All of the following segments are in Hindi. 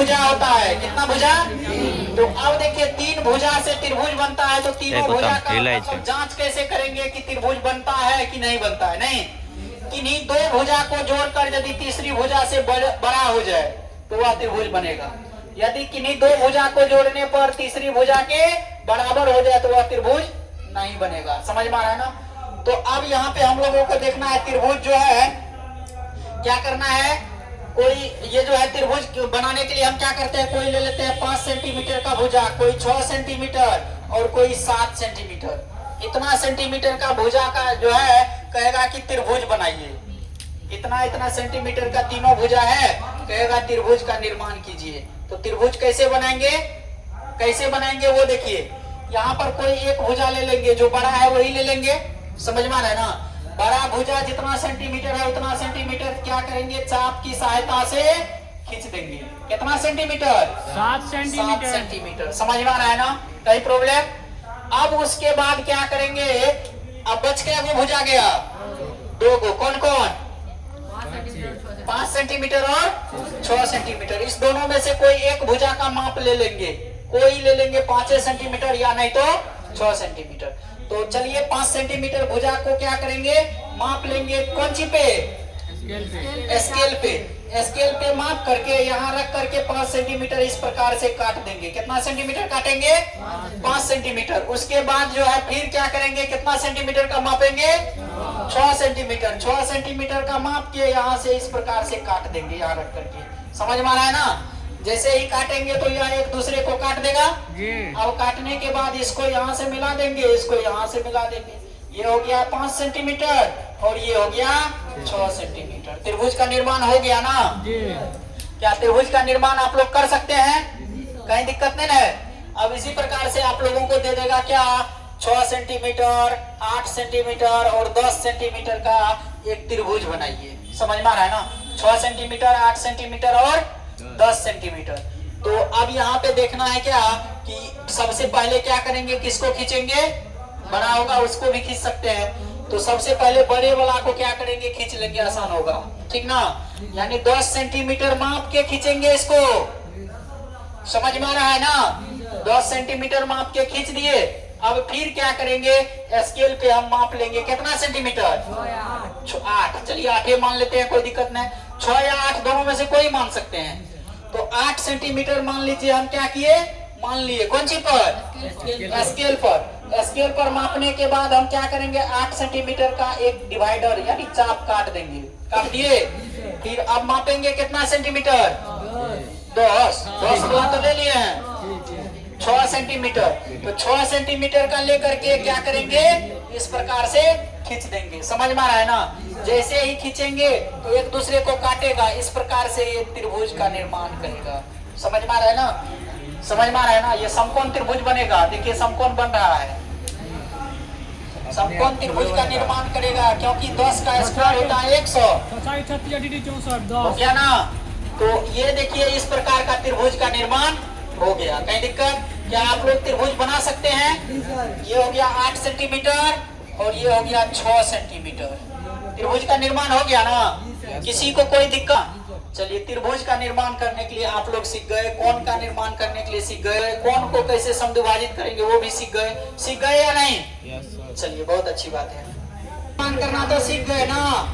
भुजा होता है। कितना भुजा? तो अब देखिए 3 भुजा से त्रिभुज बनता है, तो तीनों भुजा का मतलब जांच कैसे करेंगे कि त्रिभुज बनता है कि नहीं बनता है? नहीं, किन्हीं 2 भुजा को जोड़कर यदि तीसरी भुजा से बड़ा हो जाए तो वह त्रिभुज बनेगा। यदि किन्हीं 2 भुजा को जोड़ने पर तीसरी भुजा के बराबर हो जाए तो वह त्रिभुज नहीं बनेगा। समझ में आ रहा है ना? तो अब यहाँ पे हम लोगों को देखना है त्रिभुज जो है क्या करना है। कोई ये जो है त्रिभुज बनाने के लिए हम क्या करते हैं, कोई ले लेते हैं 5 सेंटीमीटर का भुजा, कोई 6 सेंटीमीटर और कोई 7 सेंटीमीटर। इतना सेंटीमीटर का भुजा का जो है कहेगा कि त्रिभुज बनाइए। इतना सेंटीमीटर का तीनों भुजा है, कहेगा त्रिभुज का निर्माण कीजिए। तो त्रिभुज कैसे बनाएंगे वो देखिए। यहाँ पर कोई एक भुजा ले लेंगे, जो बड़ा है वही ले लेंगे। समझ में आ रहा है ना? बड़ा भुजा जितना सेंटीमीटर है उतना सेंटीमीटर क्या करेंगे, चाप की सहायता से खींच देंगे। कितना सेंटीमीटर? 7 सेंटीमीटर। समझ में आ रहा है ना? कहीं प्रॉब्लम? अब उसके बाद क्या करेंगे, अब बच गया वो भुजा गया 2 को। कौन कौन? 5 सेंटीमीटर और 6 सेंटीमीटर। इस दोनों में से कोई एक भुजा का माप ले लेंगे। कोई ले लेंगे 5 सेंटीमीटर या नहीं तो 6 सेंटीमीटर। तो चलिए 5 सेंटीमीटर भुजा को क्या करेंगे, माप लेंगे। कौन सी पे? स्केल पे माप करके यहाँ रख करके 5 सेंटीमीटर इस प्रकार से काट देंगे। कितना सेंटीमीटर काटेंगे? 5 सेंटीमीटर। उसके बाद जो है फिर क्या करेंगे, कितना सेंटीमीटर का मापेंगे? 6 सेंटीमीटर। 6 सेंटीमीटर का माप के यहाँ से इस प्रकार से काट देंगे, यहाँ रख करके। समझ में आ रहा है ना? जैसे ही काटेंगे तो यह एक दूसरे को काट देगा। अब काटने के बाद इसको यहाँ से मिला देंगे, इसको यहाँ से मिला देंगे। ये हो गया 5 सेंटीमीटर और ये हो गया 6 सेंटीमीटर। त्रिभुज का निर्माण हो गया ना? क्या त्रिभुज का निर्माण आप लोग कर सकते हैं? कहीं दिक्कत नहीं है? अब इसी प्रकार से आप लोगों को दे देगा क्या, 6 सेंटीमीटर, 8 सेंटीमीटर और 10 सेंटीमीटर का एक त्रिभुज बनाइए। समझ में आ रहा है ना? 6 सेंटीमीटर, 8 सेंटीमीटर और 10 सेंटीमीटर। तो अब यहाँ पे देखना है क्या कि सबसे पहले क्या करेंगे, किसको खींचेंगे? बड़ा होगा उसको भी खींच सकते हैं। तो सबसे पहले बड़े वाला को क्या करेंगे, खींच लेंगे, आसान होगा। ठीक ना? यानी 10 सेंटीमीटर माप के खींचेंगे इसको। समझ में आ रहा है ना? 10 सेंटीमीटर माप के खींच दिए। अब फिर क्या करेंगे, स्केल पे हम माप लेंगे। कितना सेंटीमीटर? 8। चलिए 8 मान लेते हैं, कोई दिक्कत नहीं। 6 या 8 दोनों में से कोई मान सकते हैं। तो 8 सेंटीमीटर मान लीजिए। हम क्या किए, मान लिए कौन सी पर? स्केल पर मापने के बाद हम क्या करेंगे, 8 सेंटीमीटर का एक डिवाइडर यानी चाप काट देंगे। काट दिए। फिर अब मापेंगे कितना सेंटीमीटर? 10 तो ले लिए हैं। 6 सेंटीमीटर। तो 6 सेंटीमीटर का लेकर के क्या करेंगे, इस प्रकार से खींच देंगे। समझ में आ रहा है ना? जैसे ही खींचेंगे तो एक दूसरे को काटेगा, इस प्रकार से ये त्रिभुज का निर्माण करेगा। समझ में आ रहा है ना? समझ में आ रहा है ना? ये समकोण त्रिभुज बनेगा। देखिए समकोण बन रहा है, समकोण त्रिभुज का निर्माण करेगा, क्योंकि 10 का स्क्वायर होता है 100। हो गया ना? तो ये देखिए इस प्रकार का त्रिभुज का निर्माण हो गया। कहीं दिक्कत? क्या आप लोग त्रिभुज बना सकते हैं? ये हो गया 8 सेंटीमीटर और ये हो गया 6 सेंटीमीटर। त्रिभुज का निर्माण हो गया ना? किसी को कोई दिक्कत? चलिए त्रिभुज का निर्माण करने के लिए आप लोग सीख गए, कोण का निर्माण करने के लिए सीख गए, कोण को कैसे समद्विभाजित करेंगे वो भी सीख गए या नहीं? चलिए बहुत अच्छी बात है। निर्माण करना तो सीख गए ना?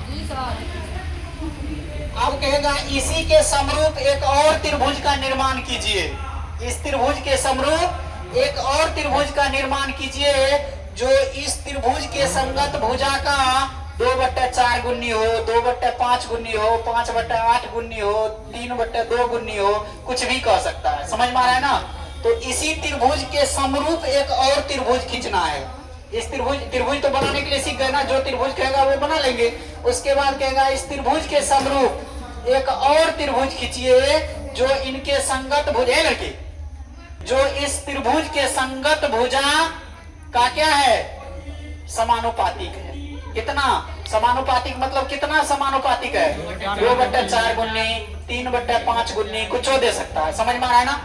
अब कहेगा इसी के समरूप एक और त्रिभुज का निर्माण कीजिए। इस त्रिभुज के समरूप एक और त्रिभुज का निर्माण कीजिए, जो इस त्रिभुज के संगत भुजा का 2/4 गुनी हो, 2/5 गुनी हो, 5/8 गुनी हो, 3/2 गुनी हो, कुछ भी कह सकता है। समझ में आ रहा है ना? तो इसी त्रिभुज के समरूप एक और त्रिभुज खींचना है। इस त्रिभुज तो बनाने के लिए सीख गए ना? जो त्रिभुज कहेगा वो बना लेंगे। उसके बाद कहेगा इस त्रिभुज के समरूप एक और त्रिभुज खींचिए जो इनके संगत भुजा है, लड़के, जो इस त्रिभुज के संगत भुजा का क्या है, समानुपातिक है। कितना समानुपातिक? मतलब कितना समानुपातिक है? 2/4 गुनी, 3/5 गुनी, कुछ दे सकता है। समझ में आ रहा है ना?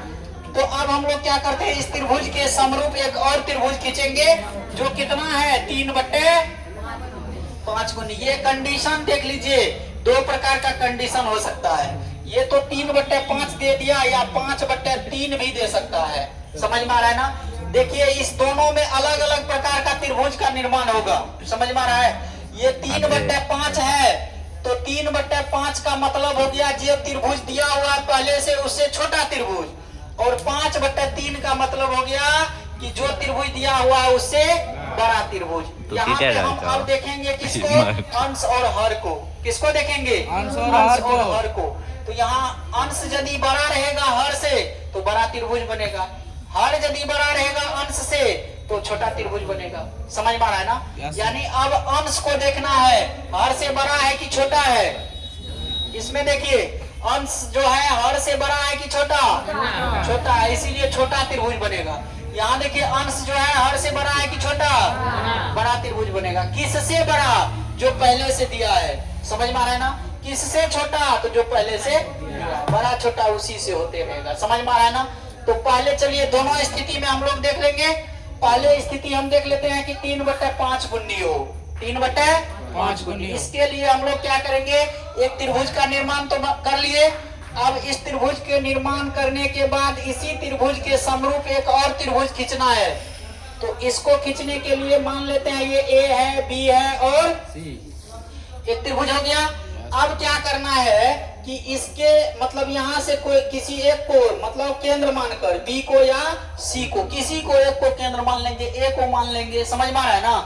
तो अब हम लोग क्या करते हैं, इस त्रिभुज के समरूप एक और त्रिभुज खींचेंगे जो कितना है, 3/5 गुनी। ये कंडीशन देख लीजिए, 2 प्रकार का कंडीशन हो सकता है। ये तो 3/5 दे दिया या 5/3 भी दे सकता है। समझ में आ रहा है ना। देखिए इस दोनों में अलग अलग प्रकार का त्रिभुज का निर्माण होगा। समझ में आ रहा है। ये 3/5 है तो 3/5 का मतलब हो गया जो त्रिभुज दिया हुआ है पहले से उससे छोटा त्रिभुज, और 5/3 का मतलब हो गया कि जो त्रिभुज दिया हुआ है उससे बड़ा त्रिभुज। तो यहाँ पे हम अब देखेंगे किसको, अंश और हर को। किसको देखेंगे, अंश और हर को। तो यहाँ अंश यदि बड़ा रहेगा हर से तो बड़ा त्रिभुज बनेगा, हर यदि बड़ा रहेगा अंश से तो छोटा त्रिभुज बनेगा। समझ में आ रहा है ना। यानी अब अंश को देखना है, हर से बड़ा है कि छोटा है। इसमें देखिए अंश जो है हर से बड़ा है कि छोटा, छोटा है, इसीलिए छोटा त्रिभुज बनेगा। यहाँ देखिए अंश जो है हर से बड़ा है कि छोटा, बड़ा त्रिभुज बनेगा। किससे बड़ा, जो पहले से दिया है। समझ में आ रहा है ना। किससे छोटा, तो जो पहले से बड़ा छोटा उसी से होते रहेगा। समझ में आ रहा है ना। तो पहले चलिए दोनों स्थिति में हम लोग देख लेंगे। पहले स्थिति हम देख लेते हैं कि 3/5 गुनी हो, 3/5 गुनी। इसके लिए हम लोग क्या करेंगे, एक त्रिभुज का निर्माण तो कर लिए। अब इस त्रिभुज के निर्माण करने के बाद इसी त्रिभुज के समरूप एक और त्रिभुज खींचना है। तो इसको खींचने के लिए मान लेते हैं ये ए है, बी है और एक त्रिभुज हो गया। अब क्या करना है कि इसके मतलब यहाँ से कोई किसी एक को मतलब केंद्र मानकर, बी को या सी को, किसी को एक को केंद्र मान लेंगे, ए को मान लेंगे। समझ में आ रहा है ना।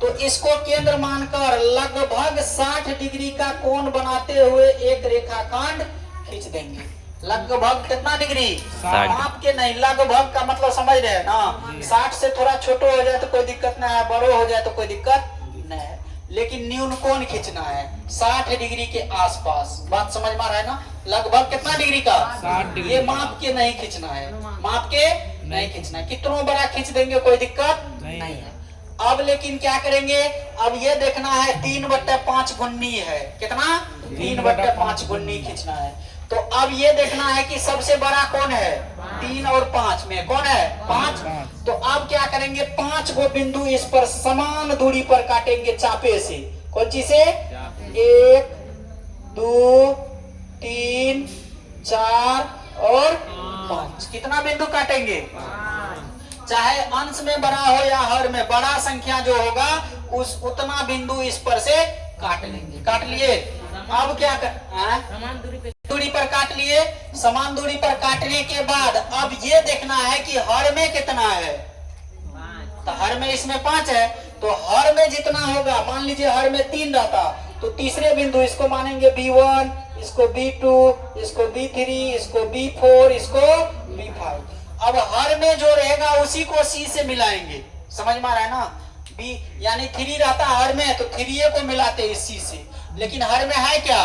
तो इसको केंद्र मानकर लगभग 60 डिग्री का कोण बनाते हुए एक रेखाखंड खींच देंगे। लगभग कितना डिग्री, आपके नहीं, लगभग का मतलब समझ रहे हैं ना। 60 से थोड़ा छोटा हो जाए तो कोई दिक्कत नहीं है, बड़ो हो जाए तो कोई दिक्कत नहीं है, लेकिन न्यून कोण खींचना है 60 डिग्री के आसपास। बात समझ में आ रहा है ना। लगभग कितना डिग्री का, 60 डिग्री। ये माप के नहीं खींचना है, माप के नहीं खींचना है। कितनों बड़ा खींच देंगे कोई दिक्कत नहीं है। अब लेकिन क्या करेंगे, अब ये देखना है 3/5 गुनी है। कितना, 3/5 गुनी खींचना है। तो अब ये देखना है कि सबसे बड़ा कौन है, 3 और 5 में कौन है, 5। तो अब क्या करेंगे, 5 को बिंदु इस पर समान दूरी पर काटेंगे चापे से। कौन चीज से, 1 2 3 4 और 5। कितना बिंदु काटेंगे, चाहे अंश में बड़ा हो या हर में, बड़ा संख्या जो होगा उस उतना बिंदु इस पर से काट लेंगे। काट लिए। अब क्या कर, दूरी पर काट लिए। समान दूरी पर काटने के बाद अब ये देखना है कि हर में कितना है। तो हर में इसमें 5 है, तो हर में जितना होगा, मान लीजिए हर में 3 रहता तो तीसरे बिंदु इसको मानेंगे B1, इसको B2, इसको B3, इसको B4, इसको B5। अब हर में जो रहेगा उसी को C से मिलाएंगे। समझ में आ रहा है ना। B यानी 3 रहता हर में, तो 3 को मिलाते इस C से, लेकिन हर में है क्या,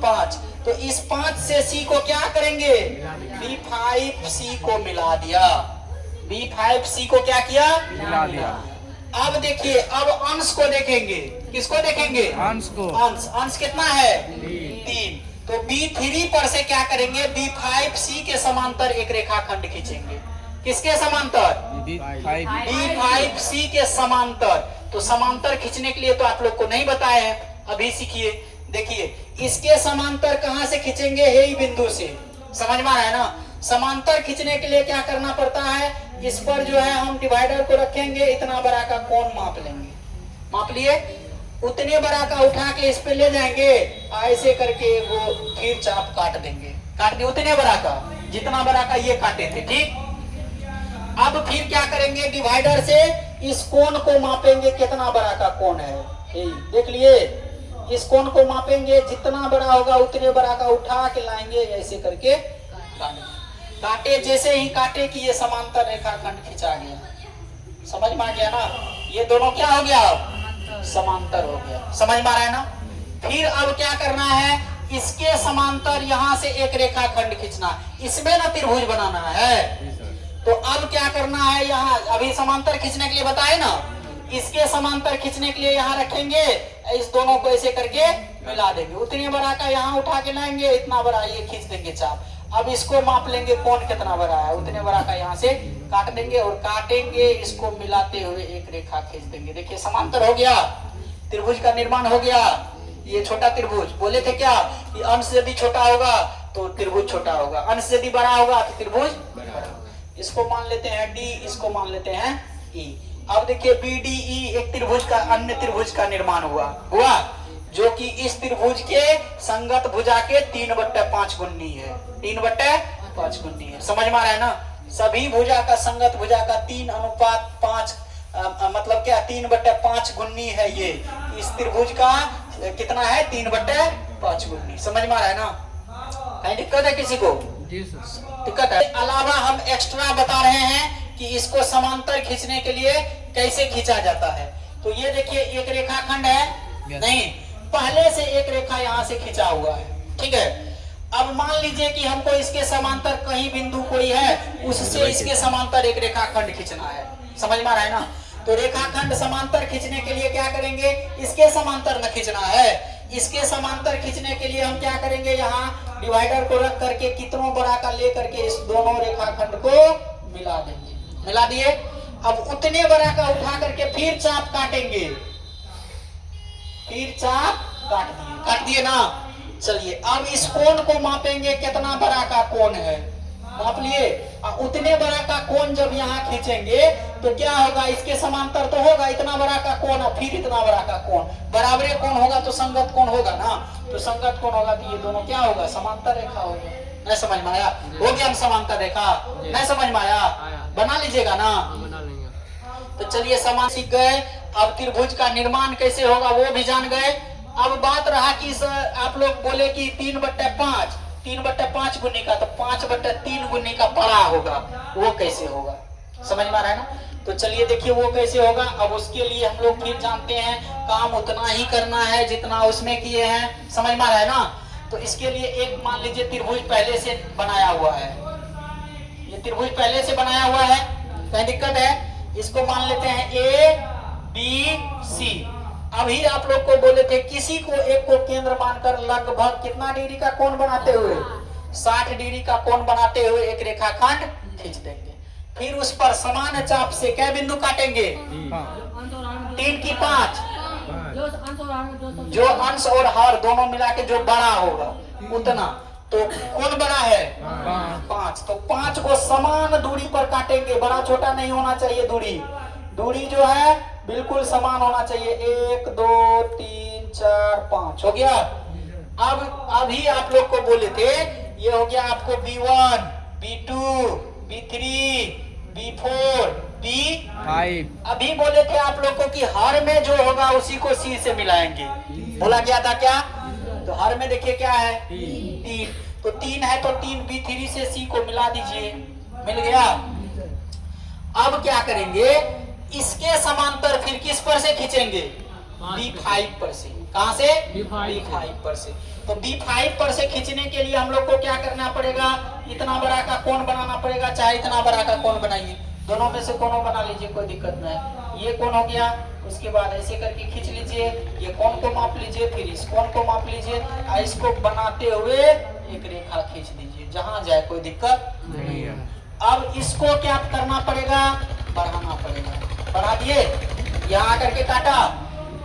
5। तो इस 5 से C को क्या करेंगे, B5C को मिला दिया। B5C को क्या किया, मिला दिया। अब देखिए, अब अंश को देखेंगे। किसको देखेंगे, अंश को। अंश कितना है, 3। तो B3 पर से क्या करेंगे, B5C के समांतर एक रेखाखंड खींचेंगे। किसके समांतर, B5C के समांतर। तो समांतर खींचने के लिए तो आप लोग को नहीं बताए हैं, अभी सीखिए। देखिए इसके समांतर कहां से खींचेंगे, यही बिंदु से। समझ में आ रहा है ना। समांतर खींचने के लिए क्या करना पड़ता है, इस पर जो है हम डिवाइडर को रखेंगे, इतना बड़ा का कोण माप लेंगे। माप लिए, उतने बड़ा का उठा के इस पे ले जाएंगे, ऐसे करके वो फिर चाप काट देंगे। काट दिए उतने बड़ा का, जितना बड़ा का ये काटे थे। ठीक। अब फिर क्या करेंगे, डिवाइडर से इस कोण को मापेंगे, कितना बड़ा का कोण है। देख लिए, इस कोण को मापेंगे, जितना बड़ा होगा उतने बड़ा का उठा के लाएंगे, ऐसे करके काटे। जैसे ही काटे कि ये समांतर रेखाखंड खिंचा गया। समझ में आ गया ना। ये दोनों क्या हो गया, समांतर हो गया। समझ में आ रहा है ना। फिर अब क्या करना है, इसके समांतर यहाँ से एक रेखाखंड खींचना, इसमें ना त्रिभुज बनाना है। तो अब क्या करना है, यहाँ अभी समांतर खींचने के लिए बताए ना, इसके समांतर खींचने के लिए यहाँ रखेंगे, इस दोनों को ऐसे करके मिला देंगे। उतने बड़ा का यहाँ उठा के लाएंगे, इतना बड़ा ये खींच देंगे चाप। अब इसको माप लेंगे कौन कितना बड़ा है, उतने बड़ा का यहाँ से काट देंगे और काटेंगे, इसको मिलाते हुए एक रेखा खींच देंगे। देखिए समांतर हो गया, त्रिभुज का निर्माण हो गया। ये छोटा त्रिभुज बोले थे क्या कि अंश यदि छोटा होगा तो त्रिभुज छोटा होगा, अंश यदि बड़ा होगा तो त्रिभुज बड़ा होगा। इसको मान लेते हैं डी, इसको मान लेते हैं ई। अब देखिए BDE एक त्रिभुज का अन्य त्रिभुज का निर्माण हुआ जो कि इस त्रिभुज के संगत भुजा के 3/5 गुनी है। 3/5 गुनी है, समझ में आ रहा है ना। सभी भुजा का संगत भुजा का 3:5 मतलब क्या 3/5 गुनी है। ये इस त्रिभुज का कितना है 3/5 गुनी, समझ में आ रहा है ना। कहीं दिक्कत है किसी को? दिक्कत है? अलावा हम एक्स्ट्रा बता रहे हैं कि इसको समांतर खींचने के लिए कैसे खींचा जाता है। तो ये देखिए एक रेखाखंड है, नहीं पहले से एक रेखा यहाँ से खींचा हुआ है, ठीक है। अब मान लीजिए कि हमको इसके समांतर कहीं बिंदु कोई है, उससे इसके समांतर एक रेखाखंड खींचना है, समझ में आ रहा है ना। तो रेखाखंड समांतर खींचने के लिए क्या करेंगे, इसके समांतर न खींचना है। इसके समांतर खींचने के लिए हम क्या करेंगे, यहाँ डिवाइडर को रख करके कितनों बड़ा का ले करके इस दोनों रेखाखंड को मिला देंगे। मिला दिए, अब उतने बड़ा का उठा करके फिर चाप काटेंगे, फिर चाप काट दिए ना। चलिए अब इस कोण को मापेंगे, कितना बड़ा का कोण है, माप लिए। उतने बड़ा का कोण जब यहाँ खींचेंगे तो क्या होगा, इसके समांतर तो होगा इतना बड़ा का कोण, फिर इतना बड़ा का कोण, बराबरे कोण होगा तो संगत कोण होगा ना। तो संगत कोण होगा तो ये दोनों क्या होगा, समांतर रेखा होगा। नहीं समझ में आया? हो गया समांतर रेखा, नहीं समझ में आया? बना लीजिएगा ना। तो चलिए समान सीख गए। अब त्रिभुज का निर्माण कैसे होगा वो भी जान गए। अब बात रहा कि आप लोग बोले कि 3/5 गुनी का, तो 5/3 गुनी का बड़ा होगा, वो कैसे होगा, समझ में आ रहा है ना। तो चलिए देखिए वो कैसे होगा। अब उसके लिए हम लोग फिर जानते हैं काम उतना ही करना है जितना उसमें किए हैं, समझ में आ रहा है ना। तो इसके लिए एक मान लीजिए त्रिभुज पहले से बनाया हुआ है, ये त्रिभुज पहले से बनाया हुआ है, कहीं दिक्कत है? इसको मान लेते हैं ABC। अभी आप लोग को बोले थे किसी को एक को केंद्र मानकर लगभग कितना डिग्री का कोण बनाते हुए, 60 डिग्री का कोण बनाते हुए एक रेखाखंड खींच देंगे। फिर उस पर समान चाप से क्या बिंदु काटेंगे, 3 की 5, जो अंश और हर दोनों मिला के जो बड़ा होगा उतना। तो कौन बड़ा है, 5, तो 5 को समान दूरी पर काटेंगे, बड़ा छोटा नहीं होना चाहिए। दूरी जो है बिल्कुल समान होना चाहिए, 1 2 3 4 5 हो गया। अब अभी आप लोग को बोले थे ये हो गया आपको B1 B2 B3 B4 B5। अभी बोले थे आप लोग को कि हर में जो होगा उसी को C से मिलाएंगे, बोला गया था क्या। तो हर में देखिए क्या है 3, तो 3 है तो 3 B3 से C को मिला दीजिए, मिल गया। अब क्या करेंगे, इसके समांतर फिर किस पर से खींचेंगे, B5 पर से। कहां से, B5 पर से। तो B5 पर से खींचने के लिए हम लोग को क्या करना पड़ेगा, इतना बड़ा का कोण बनाना पड़ेगा, चाहे इतना बड़ा का कोण बनाइए, दोनों में से कोण बना लीजिए, कोई दिक्कत नहीं। ये कोण हो गया, उसके बाद ऐसे करके खींच लीजिए, ये कोण को माप लीजिए, फिर इस कोण को माप लीजिए, और इसको बनाते हुए एक रेखा खींच दीजिए, जहां जाए कोई दिक्कत नहीं है। अब इसको क्या करना पड़ेगा, बढ़ाना पड़ेगा, बढ़ा दिए, यहाँ करके काटा।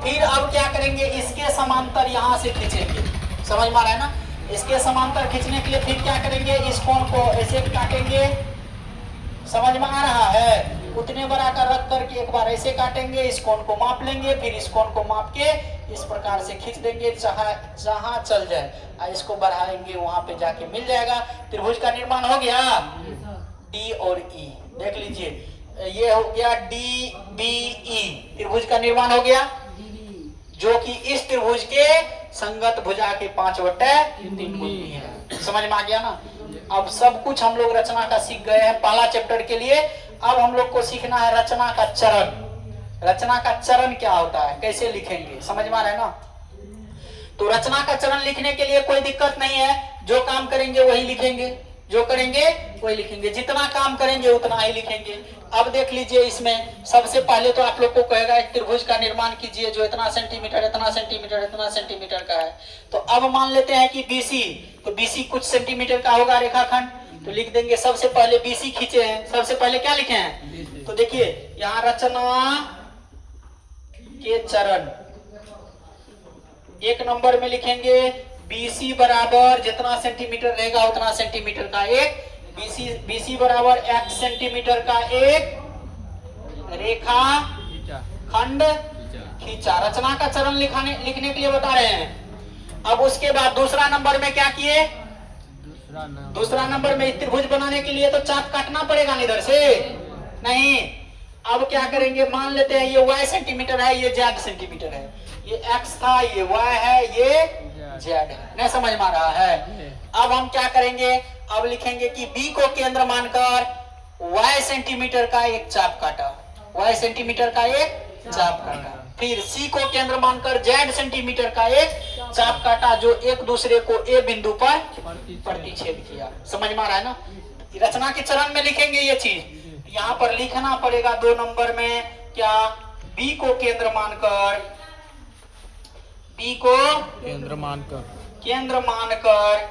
फिर अब क्या करेंगे, इसके समांतर यहाँ से खींचेंगे, समझ में आ रहा है ना। इसके समांतर खींचने के लिए फिर क्या करेंगे, इस कोण को ऐसे काटेंगे, समझ में आ रहा है। उतने बड़ा का रख करके एक बार ऐसे काटेंगे, इस कोण को माप लेंगे, फिर इस कोण को माप के इस प्रकार से खींच देंगे, जहां चल जाए, और इसको बढ़ाएंगे वहां पे जाके मिल जाएगा। त्रिभुज का निर्माण हो गया, डी और ई देख लीजिए, ये हो गया DBE, त्रिभुज का निर्माण हो गया, जो कि इस त्रिभुज के संगत भुजा के 5/3 गुनी है। समझ में आ गया ना। अब सब कुछ हम लोग रचना का सीख गए हैं पहला चैप्टर के लिए। अब हम लोग को सीखना है रचना का चरण। रचना का चरण क्या होता है, कैसे लिखेंगे, समझ में आ रहा है ना। तो रचना का चरण लिखने के लिए कोई दिक्कत नहीं है, जो काम करेंगे वही लिखेंगे, जो करेंगे वही लिखेंगे, जितना काम करेंगे उतना ही लिखेंगे। अब देख लीजिए, इसमें सबसे पहले तो आप लोग को कहेगा एक त्रिभुज का निर्माण कीजिए जो इतना सेंटीमीटर इतना सेंटीमीटर इतना सेंटीमीटर का है। तो अब मान लेते हैं कि BC, तो BC कुछ सेंटीमीटर का होगा रेखाखंड, तो लिख देंगे सबसे पहले BC खींचे हैं। सबसे पहले क्या लिखे हैं, तो देखिए यहाँ रचना के चरण 1 नंबर में लिखेंगे BC बराबर जितना सेंटीमीटर रहेगा उतना सेंटीमीटर का एक BC बराबर x सेंटीमीटर का एक रेखा खंड खींचा। रचना का चरण लिखने के लिए बता रहे हैं। अब उसके बाद दूसरा नंबर में क्या किए? दूसरा नंबर में त्रिभुज बनाने के लिए तो चाप काटना पड़ेगा इधर से नहीं। अब क्या करेंगे, मान लेते हैं ये y सेंटीमीटर है, ये z सेंटीमीटर है, ये x था, ये y है, ये z है। नहीं समझ में आ रहा है? अब हम क्या करेंगे, अब लिखेंगे कि b को केंद्र मानकर y सेंटीमीटर का एक चाप काटा, y सेंटीमीटर का एक चाप काटा। फिर c को केंद्र मानकर z सेंटीमीटर का एक चाप काटा, जो एक दूसरे को a बिंदु पर प्रतिच्छेद किया। समझ में आ रहा है ना? रचना के चरण में लिखेंगे ये चीज। यहाँ पर लिखना पड़ेगा 2 नंबर में क्या, b को केंद्र मानकर केंद्र मानकर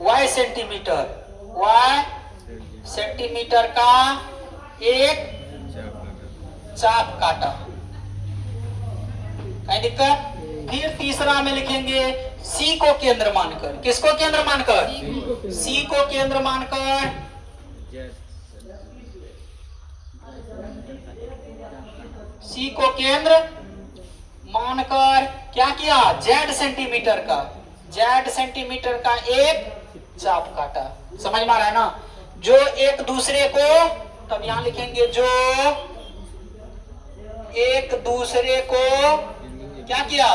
y सेंटीमीटर का एक चाप काटा। कहीं दिक्कत? फिर तीसरा में लिखेंगे C को केंद्र मानकर, किसको केंद्र मानकर? C को केंद्र मानकर C को केंद्र मानकर क्या किया, Z सेंटीमीटर का एक चाप काटा। समझ में आ रहा है ना? जो एक दूसरे को, तब यहां लिखेंगे जो एक दूसरे को क्या किया,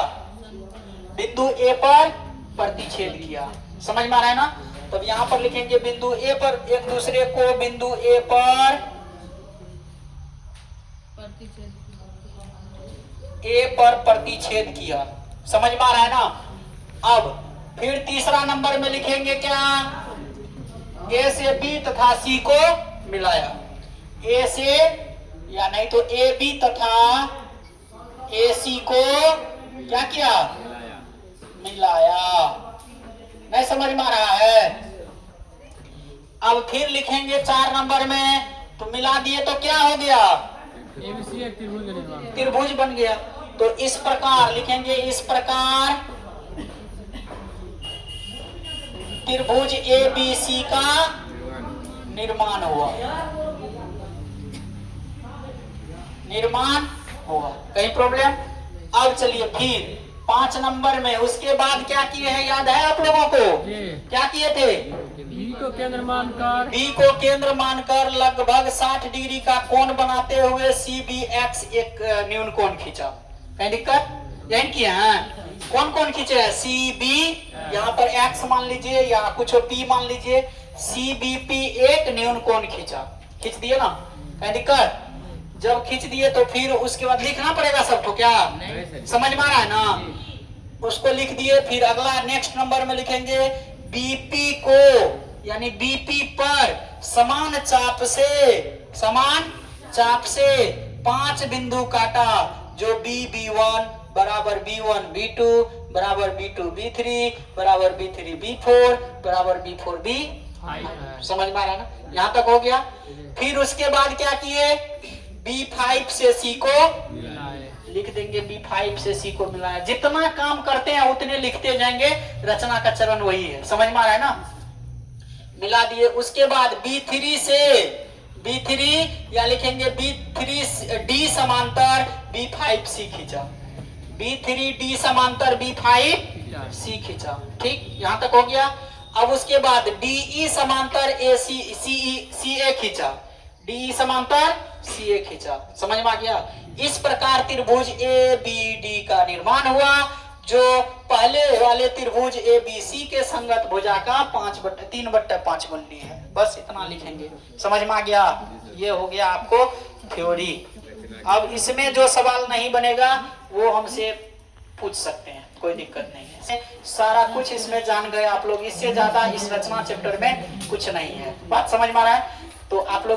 बिंदु A पर प्रतिच्छेद किया। समझ में आ रहा है ना? तब यहां पर लिखेंगे बिंदु A पर, एक दूसरे को बिंदु A पर प्रतिच्छेद किया। समझ में आ रहा है ना? अब फिर तीसरा नंबर में लिखेंगे क्या, A से B तथा C को मिलाया। A से या नहीं तो AB तथा AC को क्या किया, मिलाया। नहीं समझ में आ रहा है? अब फिर लिखेंगे 4 नंबर में, तो मिला दिए तो क्या हो गया, त्रिभुज बन गया। तो इस प्रकार लिखेंगे, इस प्रकार त्रिभुज ABC का निर्माण हुआ। कहीं प्रॉब्लम? अब चलिए फिर 5 नंबर में, उसके बाद क्या किए हैं याद है आप लोगों को? क्या किए थे? B को केंद्र मानकर लगभग 60 डिग्री का कोण बनाते हुए CBX एक न्यून कोण खींचा। कहीं दिक्कत? यही किया है। कौन कौन खींचे हैं? CB, यहाँ पर X मान लीजिए या कुछ P मान लीजिए, CBP एक न्यून कोण खींच दिए ना। कहीं दिक्कत? जब खींच दिए तो फिर उसके बाद लिखना पड़ेगा सबको, क्या समझ में आ रहा है ना? उसको लिख दिए। फिर अगला नेक्स्ट नंबर में लिखेंगे BP को, यानी BP पर समान चाप से 5 बिंदु काटा, जो B1 बराबर B1 B2 बराबर B2 B3 बराबर B3 B4 बराबर B4 B5। समझ में आ रहा है ना? यहाँ तक हो गया। फिर उसके बाद क्या किए, B5 से C को लिख देंगे, B5 से C को मिलाया। जितना काम करते हैं उतने लिखते जाएंगे, रचना का चरण वही है। समझ में आ रहा है ना? मिला दिए। उसके बाद B3 या लिखेंगे B3D समांतर B5C खींचा, B3D समांतर B5C खींचा। ठीक, यहां तक हो गया। अब उसके बाद DE समांतर CA खींचा, DE समांतर CA खींचा। समझ में आ गया? इस प्रकार त्रिभुज ABD का निर्माण हुआ, जो पहले वाले त्रिभुज ABC के संगत भुजा का 3/5 गुणनी है। बस इतना लिखेंगे। समझ में आ गया? ये हो गया आपको थ्योरी। अब इसमें जो सवाल नहीं बनेगा वो हमसे पूछ सकते हैं, कोई दिक्कत नहीं है। सारा कुछ इसमें जान गए आप लोग, इससे ज्यादा इस रचना चैप्टर में कुछ नहीं है। बात समझ में आ रहा है? तो आप लोग